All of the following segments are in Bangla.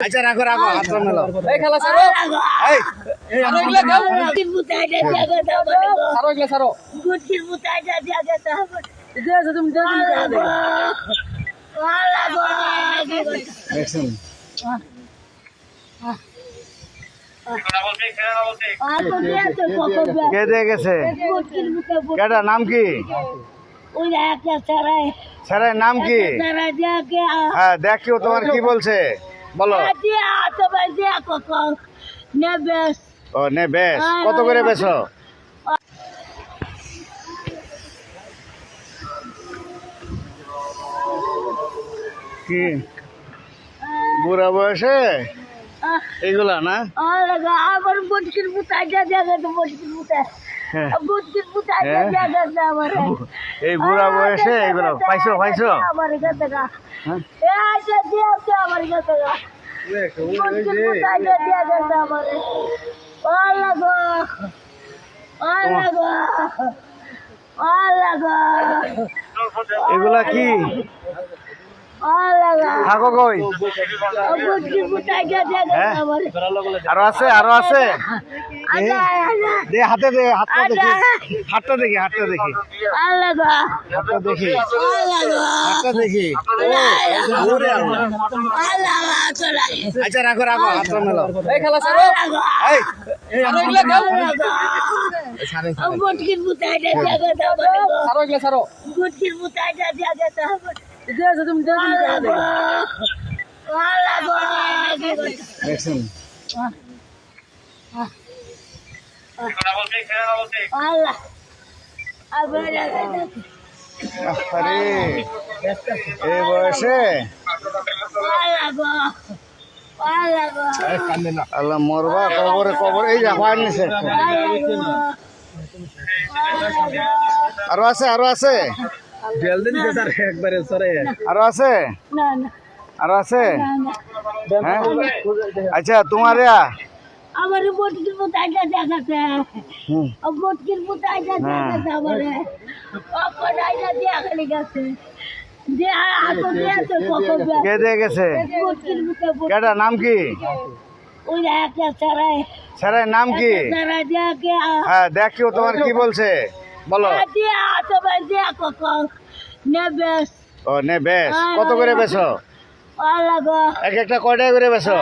আচ্ছা রাখো রাখো হাত মেলো এই খেলা ছাড়ো এই আরো এগুলা দাও গুটির বুতাই দে জায়গা দাও ছাড়ো এগুলা ছাড়ো গুটির বুতাই দে জায়গা দাও দে আছে তুমি দে আল্লাহ গো দেখছেন কে দিয়ে গেছে কেডা নাম কি স্যারের নাম কি হ্যাঁ দেখিও তোমার কি বলছে বলো ও নে বেশ কত করে বেছো কি বুড়া বয়সে এগুলা না আবার বটকির বুতাই জায়গা তো বটকির বুতাই বটকির বুতাই জায়গা তো আমার এই বুড়া বয়সে এগুলো পাইছো পাইছো আমার কাছে গা এ আচ্ছা দিও তো আমার কাছে গা বটকির বুতাই জায়গা তো আমার আল্লাহ গো আল্লাহ গো আল্লাহ গো এগুলা কি থাকো কই আরো আছে আরো আছে দে হাতে দে হাতটা দেখি হাতটা দেখি হাতটা দেখি হাতটা দেখি হাতটা দেখি আচ্ছা রাখো রাখো হাতটা মেলো এই খেলা ছাড়ো এই আরো এগুলা দাও গুটকির বুতাই দে জায়গা দাও ছাড়ো এগুলা ছাড়ো গুটকির বুতাই দে জায়গা দাও দে আছে তুমি দে দেখছেন আরে এই বয়সে আল্লাহ মরবা কবরে কবর এই যা হয় নিছে আরো আছে আরো আছে আরো আছে আরো আছে হ্যাঁ আচ্ছা তোমার আমার বটকির বুতাইটা দেখাতে বটকির বুতাইটা দেখাতে আমার অপরাইটা দেখালি গেছে যে হাত দিয়েছে কে দিয়ে গেছে বটকির বুতাই কেডা নাম কি ওই একটা সারাই স্যারের নাম কি সারাই দেখে হ্যাঁ দেখিও তোমার কি বলছে বলো দিয়ে আতবা দেখো নেবেস ও নে বেশ কত করে বেছো আল্লাহ গো এক একটা কয়টা করে বেছো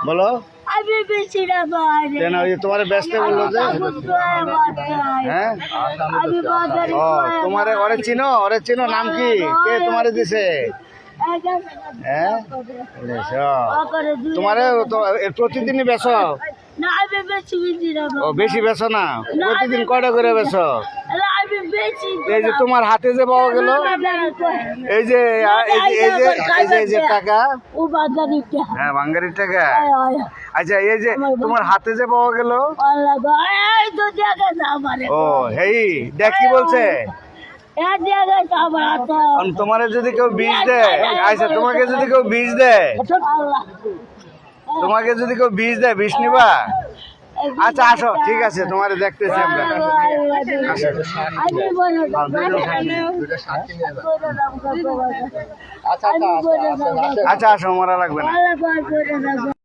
বলো আমি বেশি না ভাই কেন ওই তোমার ব্যস্ত বললো যে হ্যাঁ আমি বাজারে ও তোমারে ওরে চিনো নাম কি কে তোমারে দিছে হ্যাঁ তোমারে প্রতিদিনই বেছো না আমি বেশি না ও বেশি বেছো না প্রতিদিন কয়টা করে বেছো আমি বেশি এই যে তোমার হাতে যে পাওয়া গেল এই যে এই যে টাকা ও বাজারিটা হ্যাঁ বাঙ্গারির টাকা আচ্ছা এই যে তোমার হাতে যে পাওয়া গেল আল্লাহ গো এই তো জায়গা আমারে ও হেই দেখ কি বলছে এই জায়গা আমার তো তোমারে যদি কেউ বীজ দেয় আচ্ছা তোমাকে যদি কেউ বীজ দেয় আল্লাহ তোমাকে যদি কেউ বীজ দেয় বীজ নিবা আচ্ছা আসো ঠিক আছে তোমারে দেখতেছি আমরা আচ্ছা আসো মরা লাগবে না